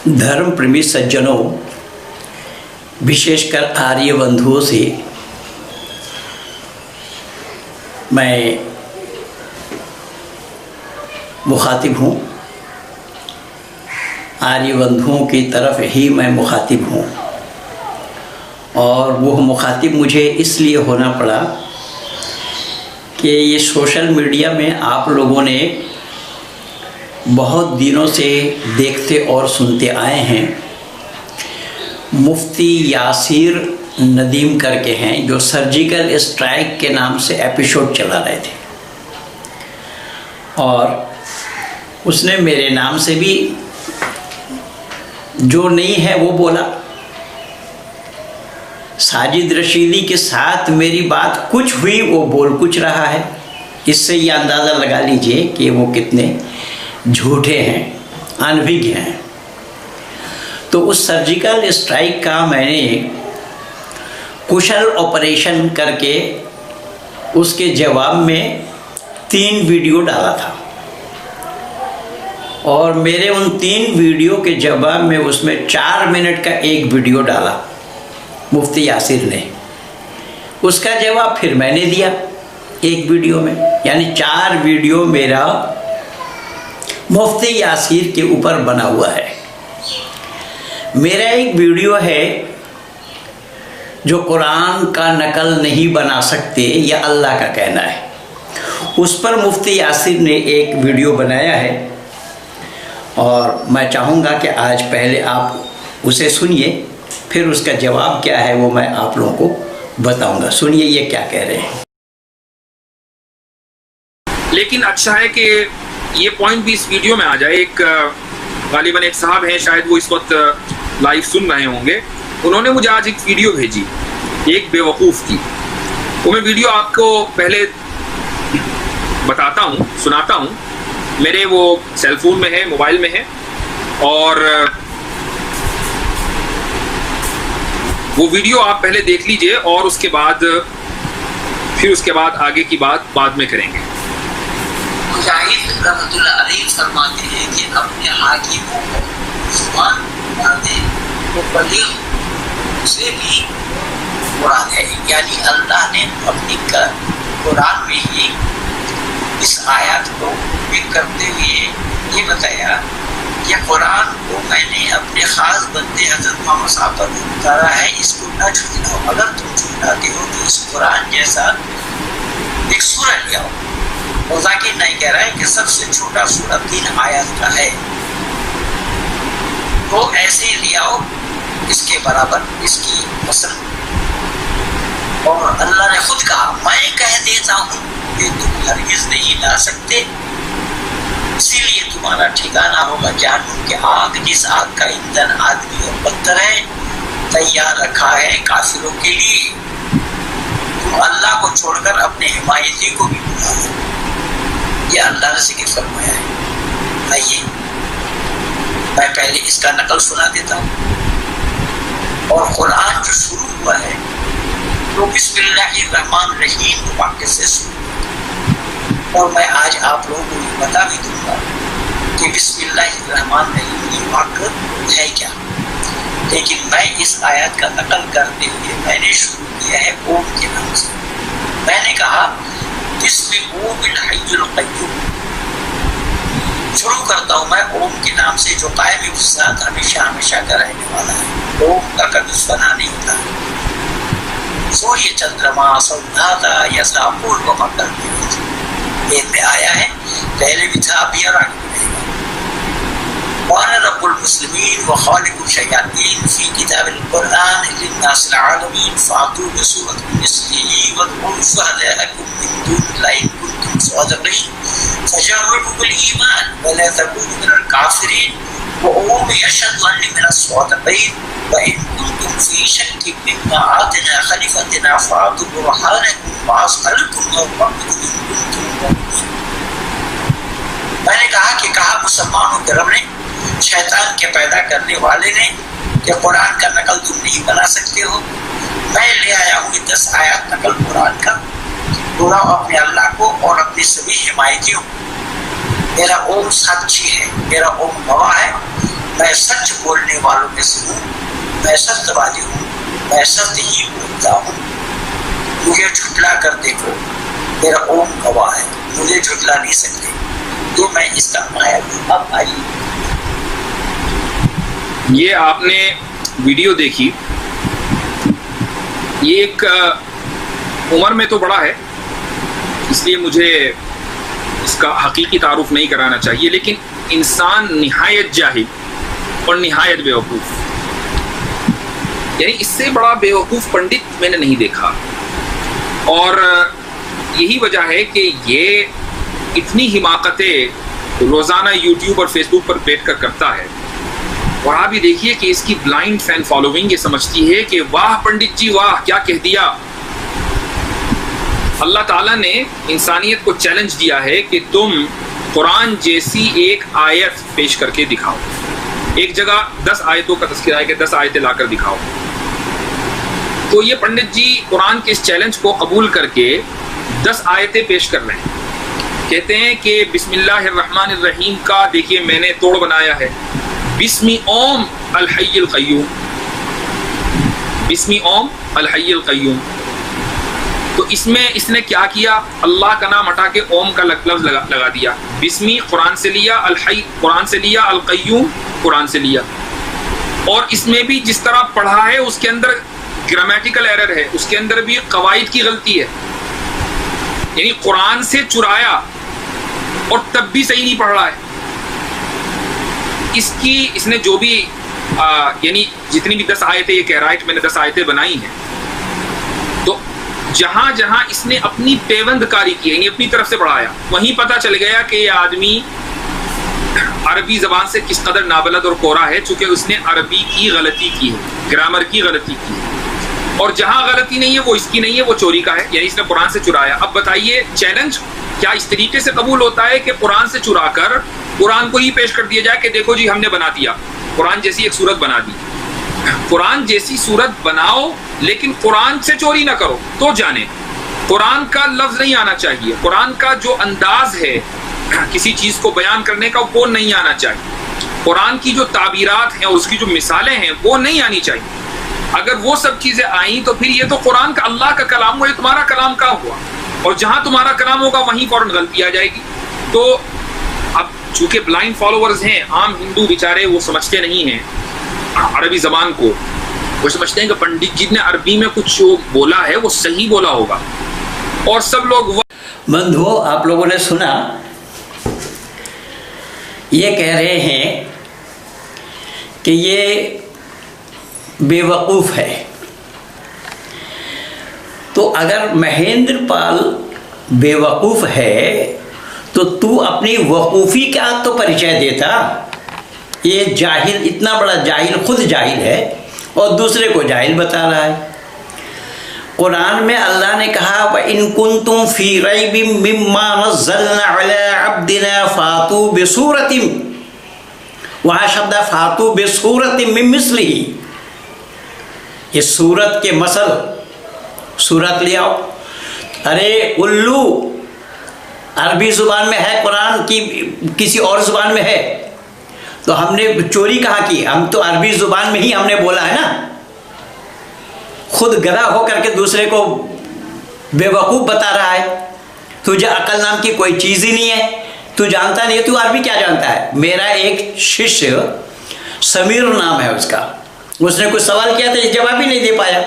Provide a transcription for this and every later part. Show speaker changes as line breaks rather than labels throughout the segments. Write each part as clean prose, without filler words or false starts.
धर्म प्रेमी सज्जनों, विशेषकर आर्य बंधुओं से मैं मुखातिब हूँ। आर्य बंधुओं की तरफ ही मैं मुखातिब हूँ और वो मुखातिब मुझे इसलिए होना पड़ा कि ये सोशल मीडिया में आप लोगों ने बहुत दिनों से देखते और सुनते आए हैं। मुफ्ती यासिर नदीम करके हैं जो सर्जिकल स्ट्राइक के नाम से एपिसोड चला रहे थे और उसने मेरे नाम से भी जो नहीं है वो बोला। साजिद रशीदी के साथ मेरी बात कुछ हुई, वो बोल कुछ रहा है। इससे ये अंदाज़ा लगा लीजिए कि वो कितने झूठे हैं, अनभिज्ञ हैं। तो उस सर्जिकल स्ट्राइक का मैंने कुशल ऑपरेशन करके उसके जवाब में 3 वीडियो डाला था और मेरे उन 3 वीडियो के जवाब में उसमें 4 मिनट का एक वीडियो डाला मुफ्ती यासिर ने। उसका जवाब फिर मैंने दिया एक वीडियो में, यानी 4 वीडियो मेरा मुफ्ती यासिर के ऊपर बना हुआ है। मेरा एक वीडियो है जो कुरान का नकल नहीं बना सकते, यह अल्लाह का कहना है। उस पर मुफ्ती यासिर ने एक वीडियो बनाया है और मैं चाहूँगा कि आज पहले आप उसे सुनिए, फिर उसका जवाब क्या है वो मैं आप लोगों को बताऊँगा। सुनिए ये क्या कह रहे हैं।
लेकिन अच्छा है कि ये पॉइंट भी इस वीडियो में आ जाए। एक गालिबन एक साहब हैं, शायद वो इस वक्त लाइव सुन रहे होंगे। उन्होंने मुझे आज एक वीडियो भेजी एक बेवकूफ़ की। वो मैं वीडियो आपको पहले बताता हूँ, सुनाता हूँ। मेरे वो सेलफोन में है, मोबाइल में है, और वो वीडियो आप पहले देख लीजिए और उसके बाद आगे की बात बाद में करेंगे।
मुजाहिद रहमतुल्लाह अलैहि फरमाते हैं कि अपने हाकिमों को जुबान मारते तो बलीग उसे भी कुरान है। यानी अल्लाह ने अपनी कुरान में ही इस आयत को फिक्र करते हुए ये बताया कि कुरान को मैंने अपने ख़ास बंदे हज़रत मोहम्मद साहब पर उतारा है, इसको न झुठलाओ। अगर तुम झुठलाते हो तो इस कुरान जैसा एक सूरा ले आओ। और जाकिर नहीं कह रहा है कि सबसे छोटा सूरा 3 आयत का है, तो ऐसे ले आओ इसके बराबर, इसकी मसल। और अल्लाह ने खुद कहा, मैं कह देता हूँ कि तुम हरगिज़ नहीं ला सकते, इसीलिए तुम्हारा ठिकाना होगा जहन्नुम की आग, जिस आग का ईंधन आदमी और पत्थर है, तैयार रखा है काफिरों के लिए। तुम अल्लाह को छोड़कर अपने हिमायती को भी बुलाओ। यह अल्लाह ने जिक्र फरमाया है। आइए मैं पहले इसका नकल सुना देता हूँ। और कुरान जो शुरू हुआ है तो बिस्मिल्लाहिर्रहमानिर्रहीम वाक्य से शुरू। और मैं आज आप लोगों को ये बता भी दूंगा कि बिस्मिल्लाहिर्रहमानिर्रहीम ये वाक्य है क्या। लेकिन मैं इस आयत का नकल करते हुए मैंने शुरू किया है ओम के नाम से। मैंने कहा शुरू करता हूँ मैं ओम के नाम से जो कायम साथ हमेशा हमेशा का रहने वाला है। ओम का कभी फना नहीं होता। सूर्य चंद्रमा सौधाता यसा पूर्व मकर में आया है, पहले भी था, अभी और आगे रहेगा। वाना रब्बुल मुस्लिमीन व खालिकुल शयातीन फी किताबिल कुरान लिन्नासिल आलमीन फातू बिसूरतिन मिस्लिही वदउ शुहदाअकुम मिन दूनिल्लाहि इन कुंतुम सादिकीन फजर्रबू बिल ईमान व ला तकूनु मिनल काफिरीन व ओम यशहदु अन्नी मिनस सादिकीन व इन कुंतुम फी शक्किन मिम्मा आतना खलीफतना फातू बुरहानकुम वास्अलकुम रब्बकुम इन कुंतुम मुमिनीन। मैंने कहा मुसलमानों के रब ने, शैतान के पैदा करने वाले ने, कि कुरान का नकल तुम नहीं बना सकते हो। मैं ले आया हूँ 10 आयत नकल कुरान का। बुलाओ अपने अल्लाह को और अपने सभी हिमायतियों। मेरा ओम साक्षी है, मेरा ओम गवाह है मैं सच बोलने वालों में से हूँ, मैं सत्यवादी हूँ, मैं सत्य ही बोलता हूँ। मुझे झुठला कर देखो, मेरा ओम गवाह है, मुझे झुठला नहीं सकते। तो मैं इसका नायक हूँ। अब आइए,
ये आपने वीडियो देखी, ये एक उम्र में तो बड़ा है, इसलिए मुझे इसका हकीकी तारुफ नहीं कराना चाहिए, लेकिन इंसान निहायत जाहिल और निहायत बेवकूफ़, यानी इससे बड़ा बेवकूफ़ पंडित मैंने नहीं देखा। और यही वजह है कि ये इतनी हिमाकतें रोज़ाना यूट्यूब और फेसबुक पर बैठ कर करता है। और आप भी देखिए कि इसकी ब्लाइंड फैन फॉलोइंग ये समझती है कि वाह पंडित जी वाह, क्या कह दिया। अल्लाह ताला ने इंसानियत को चैलेंज दिया है कि तुम कुरान जैसी एक आयत पेश करके दिखाओ। एक जगह 10 आयतों का तज़किरा है कि 10 आयतें लाकर दिखाओ। तो ये पंडित जी कुरान के इस चैलेंज को कबूल करके 10 आयतें पेश कर रहे हैं। कहते हैं कि बिस्मिल्लाहिर्रहमानिर्रहीम का देखिए मैंने तोड़ बनाया है, बिस्मी ओम अल हय्युल क़य्यूम, बिस्मी ओम अल हय्युल क़य्यूम। तो इसमें इसने क्या किया, अल्लाह का नाम हटा के ओम का लफ्ज़ लगा दिया। बिस्मी कुरान से लिया, अल हय्य कुरान से लिया, अल क़य्यूम कुरान से लिया। और इसमें भी जिस तरह पढ़ा है उसके अंदर ग्रामेटिकल एरर है, उसके अंदर भी कवायद की गलती है, यानी कुरान से चुराया और तब भी सही नहीं पढ़ रहा है। इसने जो भी यानी जितनी भी 10 आयतें ये कह रहा है कि मैंने 10 आयतें बनाई हैं, तो जहां जहां इसने अपनी पेवंदकारी की, यानी अपनी तरफ से पढ़ाया, वहीं पता चल गया कि ये आदमी अरबी जबान से किस कदर नाबलद और कोरा है, चूंकि उसने अरबी की गलती की है, ग्रामर की गलती की है। और जहां गलती नहीं है वो इसकी नहीं है, वो चोरी का है, यानी इसने कुरान से चुराया। अब बताइए चैलेंज क्या इस तरीके से कबूल होता है कि कुरान से चुराकर कुरान को ही पेश कर दिया जाए कि देखो जी हमने बना दिया, कुरान जैसी एक सूरत बना दी। कुरान जैसी सूरत बनाओ लेकिन कुरान से चोरी ना करो। तो जाने कुरान का लफ्ज नहीं आना चाहिए, कुरान का जो अंदाज है किसी चीज को बयान करने का वो नहीं आना चाहिए, कुरान की जो ताबीरात हैं और उसकी जो मिसालें हैं वो नहीं आनी चाहिए। अगर वो सब चीजें आई तो फिर ये तो कुरान का अल्लाह का कलाम हुआ, ये तुम्हारा कलाम का हुआ, और जहां तुम्हारा कलाम होगा वहीं फौरन गलती आ जाएगी। तो अब चूंकि ब्लाइंड फॉलोअर्स हैं, आम हिंदू बेचारे वो समझते नहीं हैं अरबी जबान को, वो समझते हैं कि पंडित जी ने अरबी में कुछ जो बोला है वो सही बोला होगा, और सब लोग
बंधुओं आप लोगों ने सुना, ये कह रहे हैं कि ये बेवकूफ़ है। तो अगर महेंद्र पाल बेवकूफ़ है तो तू अपनी वकूफ़ी का तो परिचय देता। ये जाहिल, इतना बड़ा जाहिल, खुद जाहिल है और दूसरे को जाहिल बता रहा है। कुरान में अल्लाह ने कहा व इन कुंतुम फी रैबिम मिम्मा नज़्ज़लना अला अब्दिना फातू बिसूरतिम, वहाँ शब्द फातू बिसूरतिम मिन मिस्लिही, ये सूरत के मसल, सूरत ले आओ। अरे उल्लू, अरबी ज़ुबान में है कुरान की किसी और ज़ुबान में है, तो हमने चोरी कहाँ की, हम तो अरबी ज़ुबान में ही हमने बोला है ना। खुद गधा हो करके दूसरे को बेवकूफ़ बता रहा है। तुझे अकल नाम की कोई चीज़ ही नहीं है, तू जानता नहीं है, तू अरबी क्या जानता है। मेरा एक शिष्य समीर नाम है उसका, उसने कुछ सवाल किया था, जवाब ही नहीं दे पाया।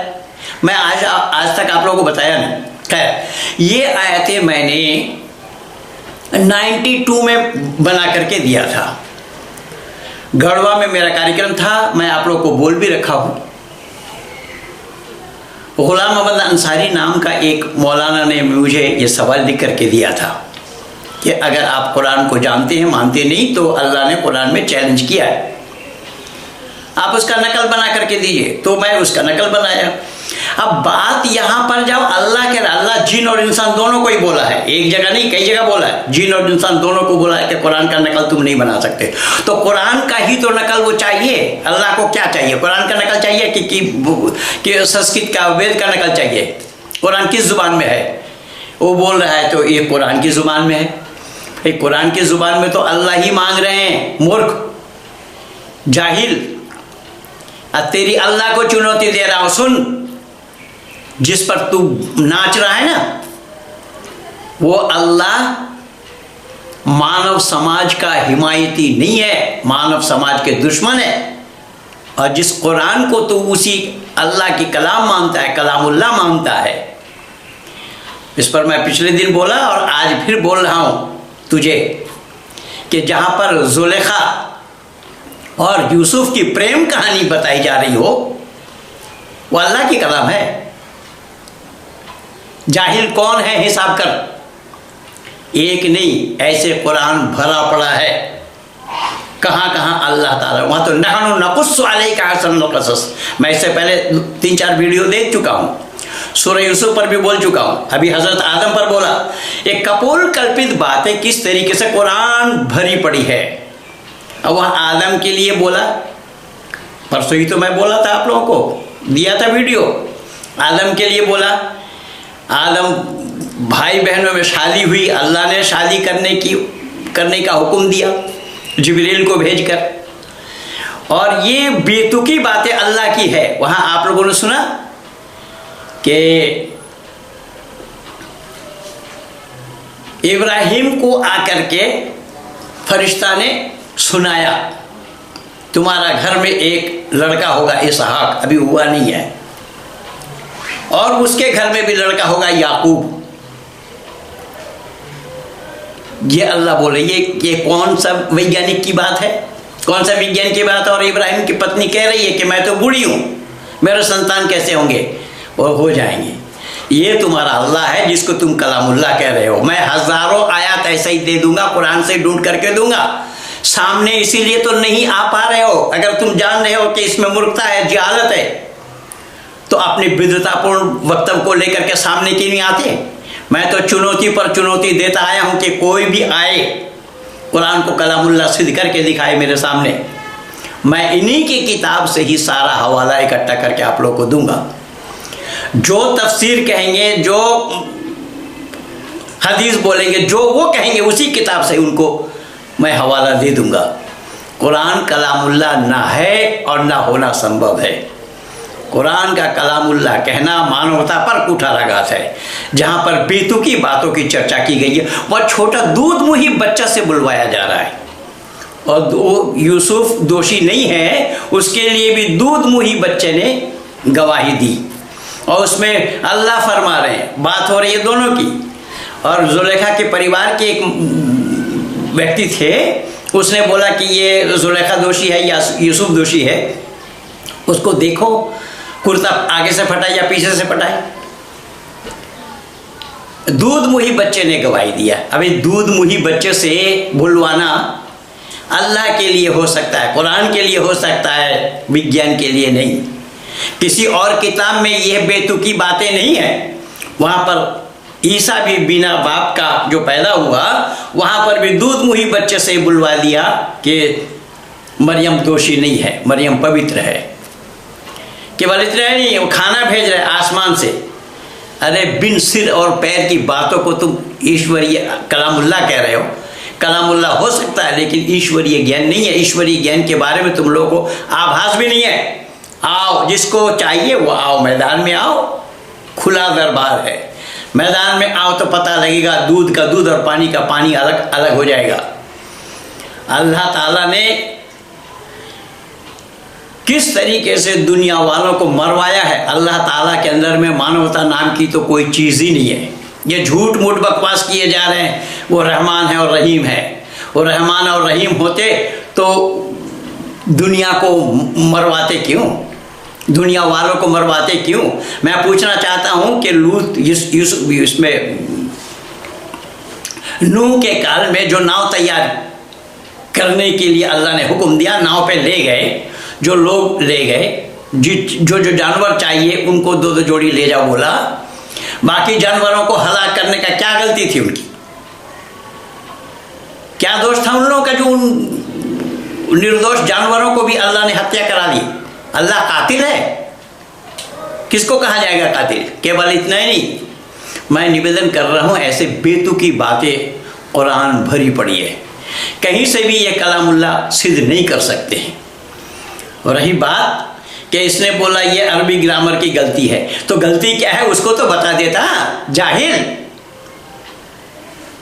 मैं आज तक आप लोगों को बताया नहीं। खैर, ये आयतें मैंने 92 में बना करके दिया था, गढ़वा में मेरा कार्यक्रम था, मैं आप लोगों को बोल भी रखा हूँ। गुलाम अहमद अंसारी नाम का एक मौलाना ने मुझे ये सवाल लिख करके दिया था कि अगर आप कुरान को जानते हैं, मानते नहीं, तो अल्लाह ने कुरान में चैलेंज किया है, आप उसका नकल बना करके दीजिए। तो मैं उसका नकल बनाया। अब बात यहाँ पर जाओ, अल्लाह जिन और इंसान दोनों को ही बोला है, एक जगह नहीं कई जगह बोला है, जिन और इंसान दोनों को बोला है कि कुरान का नकल तुम नहीं बना सकते। तो कुरान का ही तो नकल वो चाहिए। अल्लाह को क्या चाहिए, कुरान का नकल चाहिए कि संस्कृत का, वेद का नकल चाहिए। कुरान किस जुबान में है वो बोल रहा है, तो ये कुरान की जुबान में है। कुरान की जुबान में तो अल्लाह ही मांग रहे हैं, मूर्ख। जाहिल, तेरी अल्लाह को चुनौती दे रहा हूं, सुन, जिस पर तू नाच रहा है ना, वो अल्लाह मानव समाज का हिमायती नहीं है, मानव समाज के दुश्मन है। और जिस कुरान को तू उसी अल्लाह की कलाम मानता है, कलामुल्लाह मानता है, इस पर मैं पिछले दिन बोला और आज फिर बोल रहा हूं तुझे कि जहां पर जुलेखा और यूसुफ की प्रेम कहानी बताई जा रही हो, वो अल्लाह की कलाम है। जाहिल कौन है हिसाब कर, एक नहीं, ऐसे कुरान भरा पड़ा है, कहां कहां अल्लाह ताला, वहां तो नहनु नकुस्सु अलैका अहसनल क़सस, मैं इससे पहले 3-4 वीडियो देख चुका हूं, सूरह यूसुफ पर भी बोल चुका हूं, अभी हजरत आदम पर बोला। एक कपोल कल्पित बातें किस तरीके से कुरान भरी पड़ी है। अब वह आदम के लिए बोला, परसों ही तो मैं बोला था, आप लोगों को दिया था वीडियो, आदम के लिए बोला। आदम भाई बहनों में शादी हुई, अल्लाह ने शादी करने का हुक्म दिया जिब्रील को भेजकर, और ये बेतुकी बातें अल्लाह की है। वहां आप लोगों ने सुना कि इब्राहिम को आकर के फरिश्ता ने सुनाया, तुम्हारा घर में एक लड़का होगा इसहाक, अभी हुआ नहीं है, और उसके घर में भी लड़का होगा याकूब। ये अल्लाह बोले, ये कौन सा वैज्ञानिक की बात है, कौन सा विज्ञान की बात है। और इब्राहिम की पत्नी कह रही है कि मैं तो बूढ़ी हूं, मेरे संतान कैसे होंगे, और हो जाएंगे। ये तुम्हारा अल्लाह है जिसको तुम कलामुल्लाह कह रहे हो। मैं हजारों आयत ऐसा ही दे दूंगा, कुरान से ढूंढ करके दूंगा सामने, इसीलिए तो नहीं आ पा रहे हो। अगर तुम जान रहे हो कि इसमें मूर्खता है, जहालत है, तो अपनी विद्वतापूर्ण वक्तव्य को लेकर के सामने क्यों नहीं आते। मैं तो चुनौती पर चुनौती देता आया हूं कि कोई भी आए, कुरान को कलामुल्लाह सिद्ध करके दिखाए मेरे सामने, मैं इन्हीं की किताब से ही सारा हवाला इकट्ठा करके आप लोगों को दूंगा। जो तफसीर कहेंगे, जो हदीस बोलेंगे, जो वो कहेंगे, उसी किताब से उनको मैं हवाला दे दूंगा। कुरान कलामुल्लाह ना है और ना होना संभव है। कुरान का कलामुल्लाह कहना मानवता पर कुठाराघात है। जहां पर बेतुकी बातों की चर्चा की गई है, वह छोटा दूध मुही बच्चा से बुलवाया जा रहा है, और यूसुफ दोषी नहीं है, उसके लिए भी दूध मुही बच्चे ने गवाही दी, और उसमें अल्लाह फरमा रहे हैं, बात हो रही है दोनों की। और जुलेखा के परिवार के एक व्यक्ति थे, उसने बोला कि ये जुलेखा दोषी है या यूसुफ दोषी है, उसको देखो कुर्ता आगे से फटाए या पीछे से फटाए। दूध मुही बच्चे ने गवाही दिया। अभी दूध मुही बच्चे से बुलवाना अल्लाह के लिए हो सकता है, कुरान के लिए हो सकता है, विज्ञान के लिए नहीं। किसी और किताब में यह बेतुकी बातें नहीं है। वहां पर ईसा भी बिना बाप का जो पैदा हुआ, वहां पर भी दूध मुही बच्चे से बुलवा दिया कि मरियम दोषी नहीं है, मरियम पवित्र है। केवल इतना ही नहीं, वो खाना भेज रहे आसमान से। अरे बिन सिर और पैर की बातों को तुम ईश्वरीय कलामुल्लाह कह रहे हो। कलामुल्लाह हो सकता है, लेकिन ईश्वरीय ज्ञान नहीं है। ईश्वरीय ज्ञान के बारे में तुम लोगों को आभास भी नहीं है। आओ, जिसको चाहिए वो आओ, मैदान में आओ, खुला दरबार है। मैदान में आओ तो पता लगेगा, दूध का दूध और पानी का पानी अलग अलग हो जाएगा। अल्लाह ताला ने किस तरीके से दुनिया वालों को मरवाया है। अल्लाह ताला के अंदर में मानवता नाम की तो कोई चीज़ ही नहीं है। ये झूठ मूठ बकवास किए जा रहे हैं, वो रहमान है और रहीम है। वो रहमान और रहीम होते तो दुनिया को मरवाते क्यों, दुनिया वालों को मरवाते क्यों। मैं पूछना चाहता हूं कि लूत इसमें नूह के काल में जो नाव तैयार करने के लिए अल्लाह ने हुक्म दिया, नाव पे ले गए, जो लोग ले गए, जो जानवर चाहिए उनको 2-2 जोड़ी ले जाओ बोला। बाकी जानवरों को हलाक करने का क्या गलती थी उनकी, क्या दोष था उन लोगों का जो उन निर्दोष जानवरों को भी अल्लाह ने हत्या करा दी। अल्लाह कातिल है, किसको कहा जाएगा कातिल। केवल इतना ही नहीं, मैं निवेदन कर रहा हूं, ऐसे बेतुकी बातें कुरान भरी पड़ी है, कहीं से भी ये कलामुल्लाह सिद्ध नहीं कर सकते हैं। और रही बात कि इसने बोला ये अरबी ग्रामर की गलती है, तो गलती क्या है उसको तो बता देता जाहिल।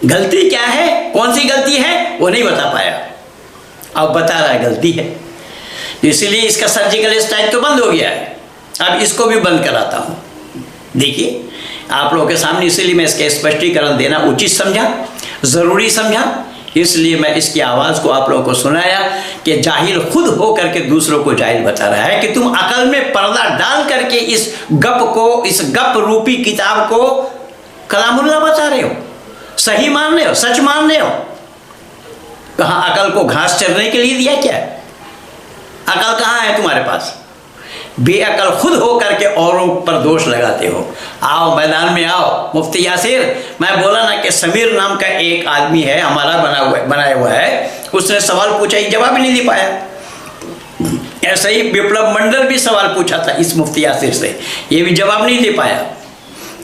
गलती क्या है, कौन सी गलती है वो नहीं बता पाया, अब बता रहा है गलती है। इसलिए इसका सर्जिकल स्ट्राइक तो बंद हो गया है, अब इसको भी बंद कराता हूं। देखिए आप लोगों के सामने, इसीलिए मैं इसका स्पष्टीकरण देना उचित समझा, जरूरी समझा, इसलिए मैं इसकी आवाज को आप लोगों को सुनाया कि जाहिल खुद हो करके दूसरों को जाहिल बता रहा है कि तुम अकल में पर्दा डाल करके इस गप रूपी किताब को कलामुल्लाह बता रहे हो, सही मान रहे हो, सच मान रहे हो। कहां अकल को घास चरने के लिए दिया क्या? अकल कहां है तुम्हारे पास? बेअकल खुद हो करके औरों पर दोष लगाते हो। आओ मैदान में आओ। मुफ्ती यासिर, मैं बोला ना कि समीर नाम का एक आदमी है हमारा बनाया हुआ है, उसने सवाल पूछा, एक जवाब ही नहीं दे पाया। ऐसा ही विप्लव मंडल भी सवाल पूछा था इस मुफ्ती यासिर से, ये भी जवाब नहीं दे पाया।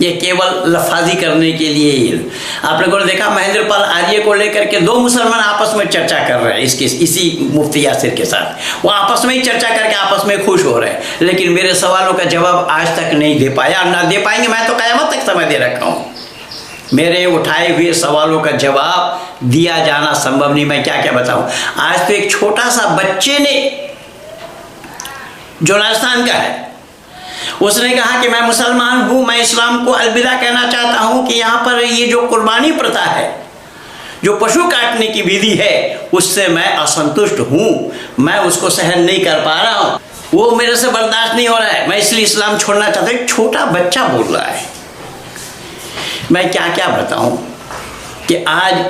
ये केवल लफाजी करने के लिए। आप लोगों ने देखा महेंद्र पाल आर्य को लेकर के दो मुसलमान आपस में चर्चा कर रहे हैं इसी मुफ्ती यासिर के साथ, वो आपस में ही चर्चा करके आपस में खुश हो रहे हैं, लेकिन मेरे सवालों का जवाब आज तक नहीं दे पाया, ना दे पाएंगे। मैं तो क़यामत तक समय दे रखा हूँ, मेरे उठाए हुए सवालों का जवाब दिया जाना संभव नहीं। मैं क्या क्या बताऊं। आज तो एक छोटा सा बच्चे ने, जो राजस्थान का है, उसने कहा कि मैं मुसलमान हूं, मैं इस्लाम को अलविदा कहना चाहता हूं कि यहाँ पर ये जो कुर्बानी प्रथा है, जो पशु काटने की विधि है, उससे मैं असंतुष्ट हूं, मैं उसको सहन नहीं कर पा रहा हूं, वो मेरे से बर्दाश्त नहीं हो रहा है, मैं इसलिए इस्लाम छोड़ना चाहता हूं। एक छोटा बच्चा बोल रहा है। मैं क्या क्या बताऊं कि आज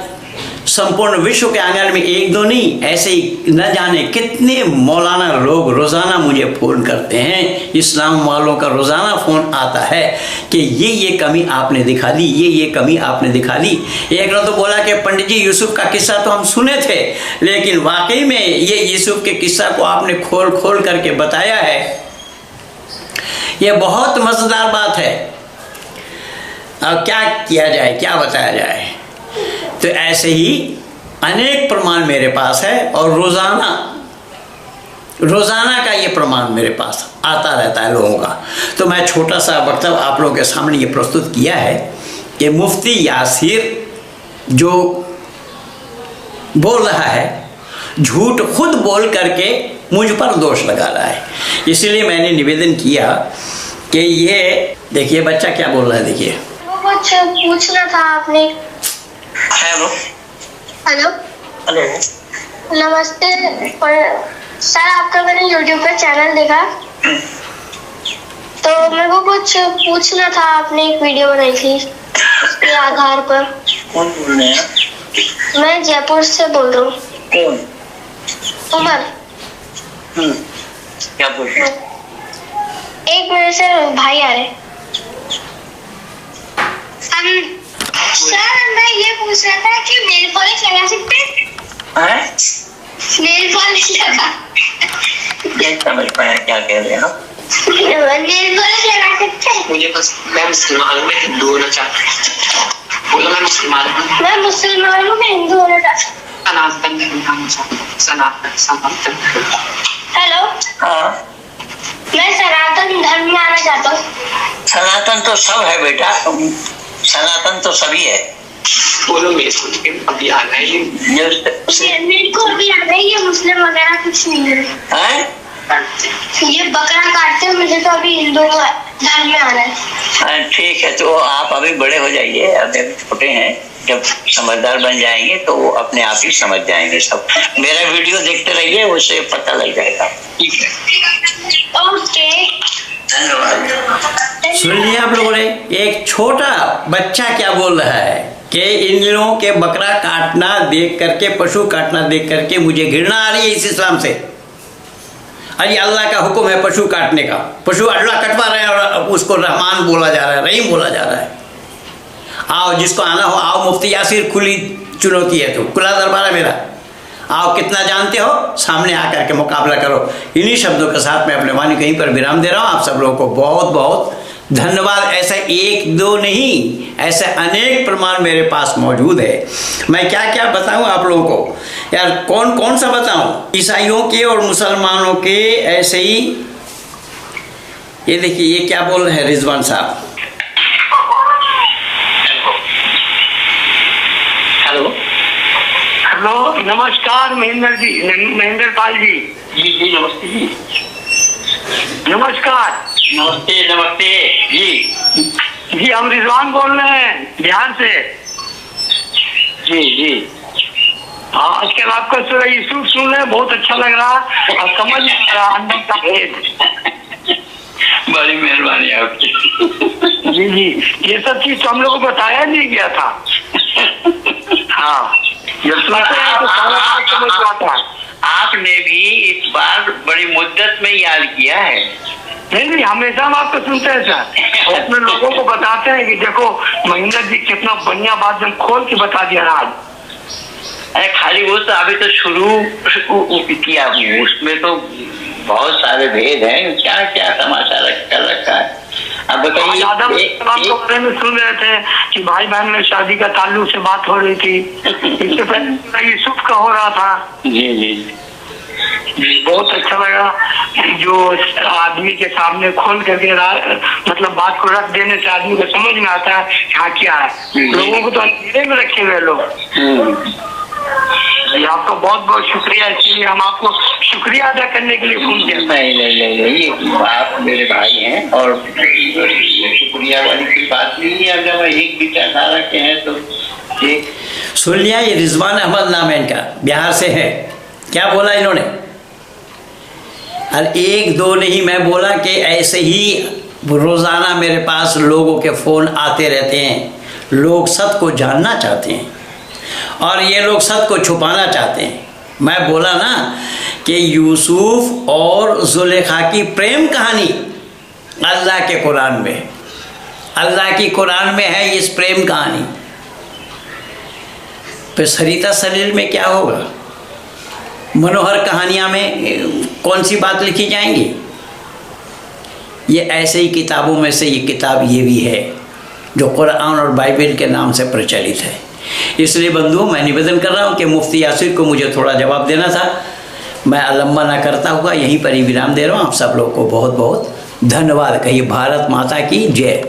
संपूर्ण विश्व के आंगन में एक दो नहीं, ऐसे ही न जाने कितने मौलाना लोग रोज़ाना मुझे फ़ोन करते हैं, इस्लाम वालों का रोज़ाना फ़ोन आता है कि ये कमी आपने दिखा दी, ये कमी आपने दिखा दी। एक ने तो बोला कि पंडित जी यूसुफ का किस्सा तो हम सुने थे, लेकिन वाकई में ये यूसुफ के किस्सा को आपने खोल खोल करके बताया है, ये बहुत मज़ेदार बात है। अब क्या किया जाए, क्या बताया जाए। तो ऐसे ही अनेक प्रमाण मेरे पास है और रोज़ाना का ये प्रमाण मेरे पास आता रहता है लोगों का। तो मैं छोटा सा वक्तव्य आप लोगों के सामने ये प्रस्तुत किया है कि मुफ्ती यासिर जो बोल रहा है, झूठ खुद बोल करके मुझ पर दोष लगा रहा है। इसलिए मैंने निवेदन किया कि ये देखिए बच्चा क्या बोल रहा है, देखिए।
कुछ पूछना था आपने।
हेलो
हेलो
हेलो
नमस्ते सर, आपका मैंने YouTube पे चैनल देखा, तो मेरे को कुछ पूछना था। आपने एक वीडियो बनाई थी उसके आधार पर।
कौन बोल रहे हैं?
मैं जयपुर से बोल रहा हूँ।
कौन?
उमर।
क्या बोल रहे हैं?
एक मेरे से भाई आ रहे। सर मैं ये पूछ रहा था कि नेल पॉलिश लगा सकते हैं? नेल पॉलिश लगा,
क्या समझ पाया क्या कह रहे हैं आप?
नेल पॉलिश लगा सकते हैं?
मुझे बस मैं मुसलमान हूँ, मैं हिंदू होना चाहता हूँ। बोलो मैं मुसलमान हूँ।
मैं मुसलमान हूँ, मैं हिंदू होना चाहता हूँ।
सनातन धर्म होना चाहता हूँ। सनातन।
हेलो,
हाँ,
मैं सनातन धर्म में आना चाहता हूँ।
सनातन तो सब है बेटा, सनातन तो सभी है।
बोलो मेरे को अभी आ रहा है ये
मेरे को अभी आ रही है, मुस्लिम वगैरह कुछ नहीं है। ये बकरा काटते हैं, मुझे तो अभी हिंदू धर्म में आना है।
ठीक है, तो आप अभी बड़े हो जाइए, अभी छोटे हैं, जब समझदार बन जाएंगे तो अपने आप ही समझ जाएंगे सब। मेरा वीडियो देखते रहिए, उससे पता लग जाएगा।
ठीक है,
ओके,
धन्यवाद।
सुन लिया आप लोगों ने, एक छोटा बच्चा क्या बोल रहा है कि इन लोगों के बकरा काटना देख करके, पशु काटना देख करके मुझे घृणा आ रही है इस इस्लाम से। अरे अल्लाह का हुक्म है पशु काटने का, पशु अल्लाह कटवा रहे हैं और उसको रहमान बोला जा रहा है, रहीम बोला जा रहा है। आओ जिसको आना हो आओ, मुफ्ती यासिर खुली चुनौती है, तो खुला दरबार है मेरा। आओ, कितना जानते हो सामने आकर के मुकाबला करो। इन्हीं शब्दों के साथ मैं अपने वाणी कहीं पर विराम दे रहा हूँ। आप सब लोगों को बहुत बहुत धन्यवाद। ऐसा एक दो नहीं, ऐसे अनेक प्रमाण मेरे पास मौजूद है। मैं क्या क्या बताऊं आप लोगों को यार, कौन कौन सा बताऊं? ईसाइयों के और मुसलमानों के ऐसे ही। ये देखिए ये क्या बोल रहे हैं रिजवान साहब।
हेलो
हेलो, नमस्कार महेंद्र जी, महेंद्र पाल जी।
जी जी नमस्ते जी।
नमस्कार।
नमस्ते नमस्ते जी।
जी हम रिजवान बोल रहे हैं बिहार से।
जी जी।
हाँ, आजकल आपका सूरह यूसुफ सुन रहे हैं, बहुत अच्छा लग रहा और समझ नहीं आ रहा अंदर का भेद।
बड़ी मेहरबानी आपकी।
जी जी, ये सब चीज तो हम लोग को बताया नहीं गया था। हाँ, जब सुनते हैं तो सारा बात समझ में आता है।
आपने भी इस बार बड़ी मुद्दत में याद किया है।
नहीं, हमेशा हम आपको सुनते हैं सर, अपने लोगों को बताते हैं कि देखो महेंद्र जी कितना बढ़िया बात जब खोल के बता दिया ना आज।
अरे खाली वो तो अभी तो शुरू किया हूँ, उसमें तो बहुत सारे भेद हैं। क्या क्या तमाशा कर रखा है अब बताइए।
आपके बारे में सुन रहे थे कि भाई बहन में शादी का ताल्लुक से बात हो रही थी, इससे पहले यूसुफ का हो रहा था।
जी जी
जी, बहुत अच्छा लगा जो आदमी के सामने खोल करके मतलब बात को रख देने से आदमी को समझ में आता है हाँ क्या है। लोगों को तो अंधेरे में रखे हुए लोग। जी आपका बहुत बहुत शुक्रिया, इसलिए हम आपको शुक्रिया अदा करने के लिए फोन किया।
नहीं, आप मेरे भाई हैं और शुक्रिया वाली कोई बात नहीं है। अगर एक विचारधारा के हैं तो एक
सुन लिया। ये रिजवान अहमद नाम है इनका, बिहार से है। क्या बोला इन्होंने? और एक दो नहीं, मैं बोला कि ऐसे ही रोज़ाना मेरे पास लोगों के फ़ोन आते रहते हैं। लोग सत्य को जानना चाहते हैं और ये लोग सत्य को छुपाना चाहते हैं। मैं बोला ना कि यूसुफ और जुलेखा की प्रेम कहानी अल्लाह के कुरान में, अल्लाह की कुरान में है इस प्रेम कहानी। फिर सरिता सलील में क्या होगा? मनोहर कहानियाँ में कौन सी बात लिखी जाएंगी? ये ऐसे ही किताबों में से ये किताब ये भी है जो कुरान और बाइबल के नाम से प्रचलित है। इसलिए बंधुओं, मैं निवेदन कर रहा हूँ कि मुफ्ती यासिर को मुझे थोड़ा जवाब देना था। मैं लंबा ना करता हुआ यहीं पर ही विराम दे रहा हूँ। आप सब लोगों को बहुत बहुत धन्यवाद। कहिए भारत माता की जय।